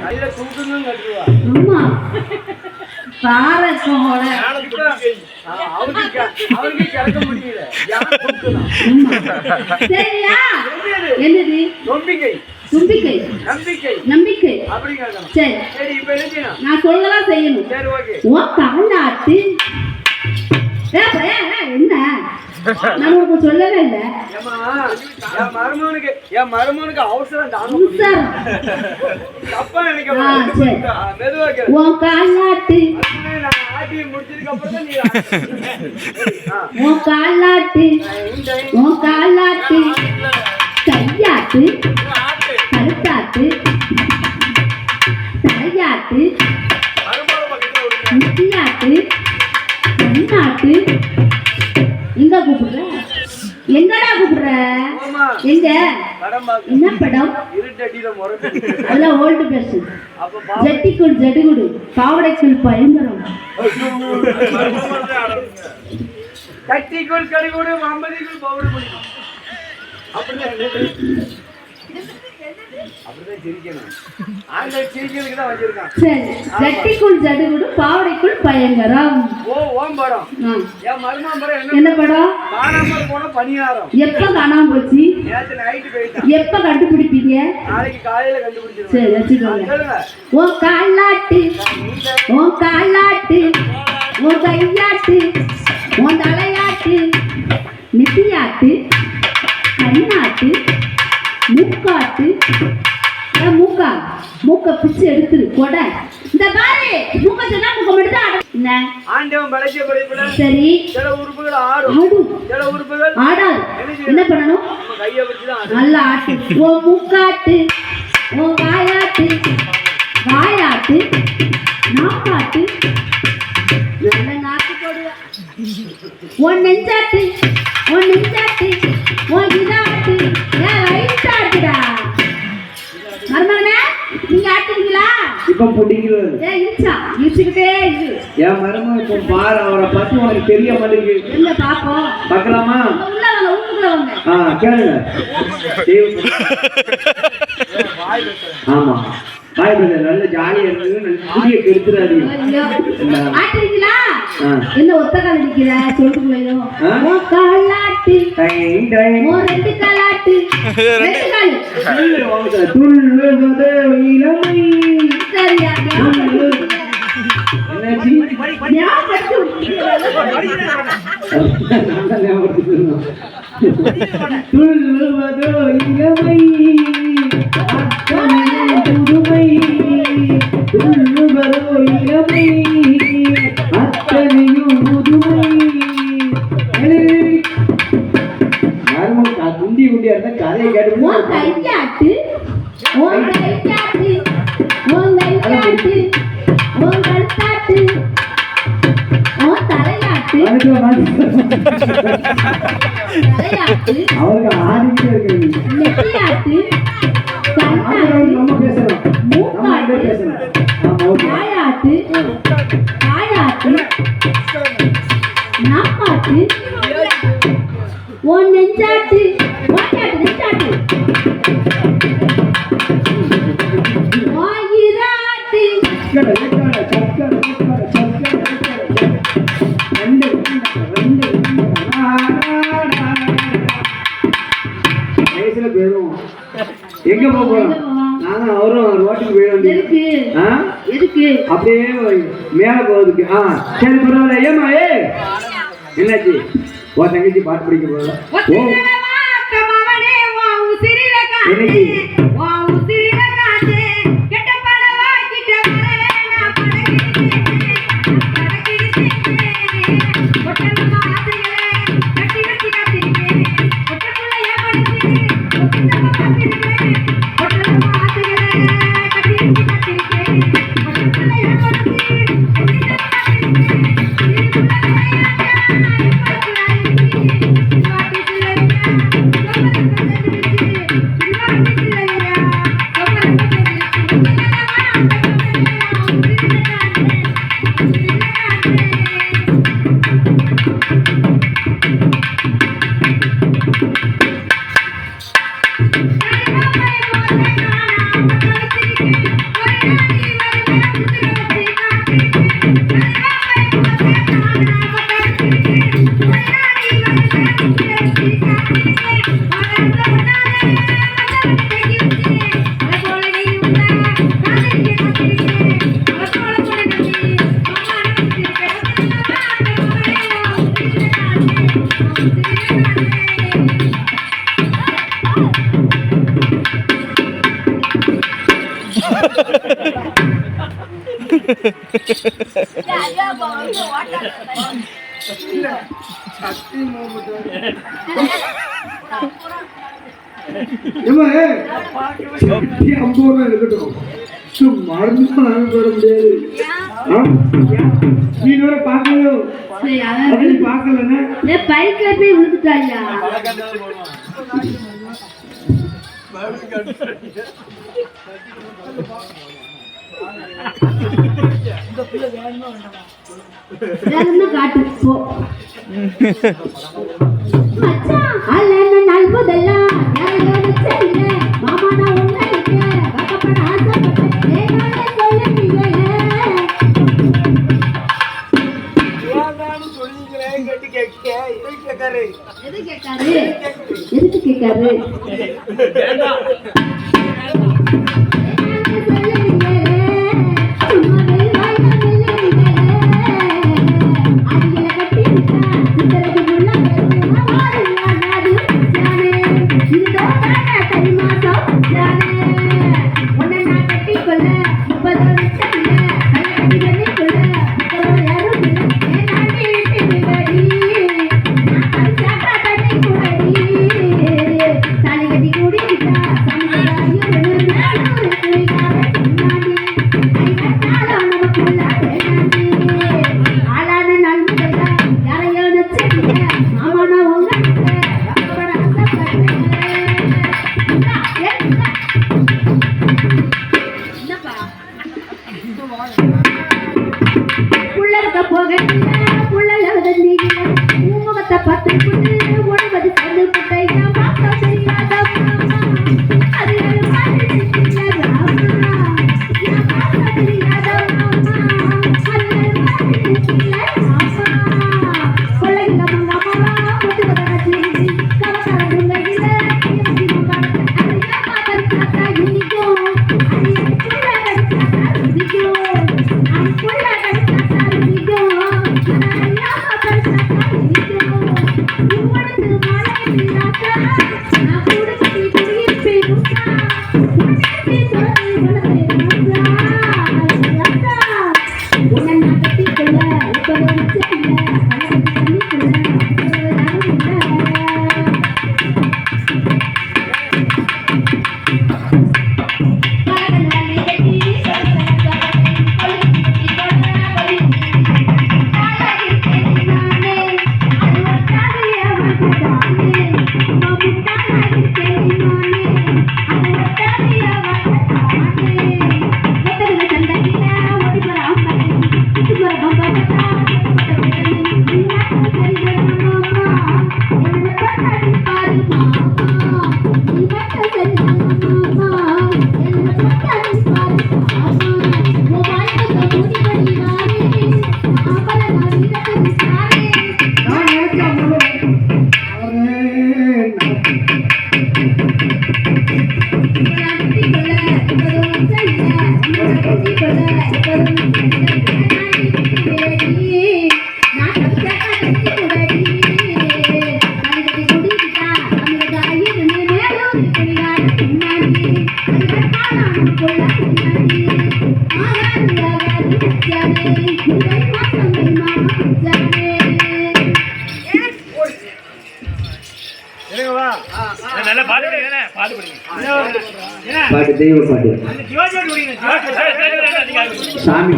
ஆமா பாரக்கோல அவருக்கு கிடக்க முடியல. சரியா? என்னது? நம்பிக்கை தும்பிக்கை நம்பிக்கை நம்பிக்கை அப்படி கேட்கணும். சரி சரி, இப்ப என்ன செய்யணும்? நான் சொல்லலாம் செய்யணும். சரி, ஓகே. ஓ காலாட்டு என்ன நான் உனக்கு சொல்லவே இல்லை. என் மருமனுக்கு அவசரம் தப்பா நினைக்க மெதுவா உன் காலாட்டு ஆட்டி முடிச்சதுக்கு அப்புறம் நீ உன் காலாட்டு உன் காலாட்டு கையாட்டு கருத்தாட்டு தலையாட்டு முட்டியாட்டு கண்ணாட்டு எங்க கூப்பிடுற? எங்கடா கூப்பிடுற? எங்க? என்ன படம்? அதெல்லாம் ஓல்டு பேசு. ஜட்டிக்குள் ஜடுகுடு பாவடைக்குள் பயங்கரம் கட்டிக்குள் கடிகுடு மாம்பதிக்குள் பவுடு பிடிக்கும். ஜட்டிக்குள் ஜடுகுடு பாவடைக்குள் பயங்கரம். என்ன படம்? எப்ப காணாம போச்சு? எப்ப கண்டுபிடிப்பீங்க? சரி வச்சுக்கோங்க. உன் காலாட்டு உன் காலாட்டு உன் கையாட்டு உன் தலையாட்டு நெத்தியாட்டு கண்ணாட்டு மூக்காட்டு மூக்கா மூக்க பிச்சு எடுத்துரு கொடை. இந்த பாரு மூக்க சொன்னா மூக்க மட்டும் என்ன ஆண்டவன் படைச்ச படைப்புல சரி சில உறுப்புகள் ஆடும் சில உறுப்புகள் ஆடாது. என்ன பண்ணணும்? கையை வச்சு தான் நல்லா ஆட்டு. ஓ மூக்காட்டு ஓ வாயாட்டு வாயாட்டு நாக்காட்டு நல்ல நாக்கு போடுவா. உன் நெஞ்சாட்டு உன் நெஞ்சாட்டு உன் இதாட்டு ஏன் வயிற்றாட்டுடா. மருமகனே நீங்க ஆட்டுவீங்களா? இப்ப பிடிக்கிறது இழுச்சுக்கிட்டே இது என் மருமகன் இப்ப பாரு, அவரை பத்தி உனக்கு தெரிய மாட்டேங்குது. இல்ல பாப்போம் பார்க்கலாமா? உள்ள வாங்க ஊருக்குள்ள வாங்க. கேளுங்க. ஆமா பாய் பிரதர் நல்ல ஜாலியா இருக்கு. நல்ல கெடுத்துறாதீங்க. ஆட்டுவீங்களா? என்ன ஒத்த கால நிக்கிற? சொல்லுங்களோ காலாட்டு ரெண்டு காலாட்டு ரெண்டு கால் துள்ளுவது இளமை. சரியா? என்னாச்சு? துள்ளுவதோ இளமை புதுமை துள்ளுவதோ இளமை அத்தனையும் புதுமை. குண்டி குண்டியா இருந்தா கதையை கேட்டு கையாட்டு கையாட்டு கையாட்டு கழுத்தாட்டு தலையாட்டு தலையாட்டு அவருக்கு ஆடிக்கிட்டே இருக்கு. நெத்தியாட்டு நம்ம பேசணும். மூக்காட்டு காயாட்டு காயாட்டு நாப்பாட்டு உன் நெஞ்சாட்டு ஓட்டாட்டு நெஞ்சாட்டு வாயிராட்டு எங்க போறோம்? நானும் அவரும் ரோட்டுக்கு போயிட வேண்டியது. எதுக்கு அப்படியே மேல போறதுக்கு. சரி பரவாயில்ல. ஏமா என்னாச்சு? ஓ தங்கச்சி பாட்டு படிக்க போறோம். ஏம்மா, சட்டி 50 ரூபா இருக்கட்டும். மருந்து வாங்க வர முடியாது. நீ வேற பார்க்கலையோ? சரி, அப்படி பார்க்கலன்னா பைக்ல போய் விழுந்துட்டாயா? காட்டு போ மச்சான். அல்ல நல்புதெல்லாம் யாரையோட செய்யல. மாமா நான் உங்களுக்கு வாக்கப்பட ஆசைப்பட்டேன். ஏனாலே சொல்லுவீங்களே. எது கேட்காரு? எதுக்கு கேட்காரு? பாட்டு தெய்வ பாட்டு சாமி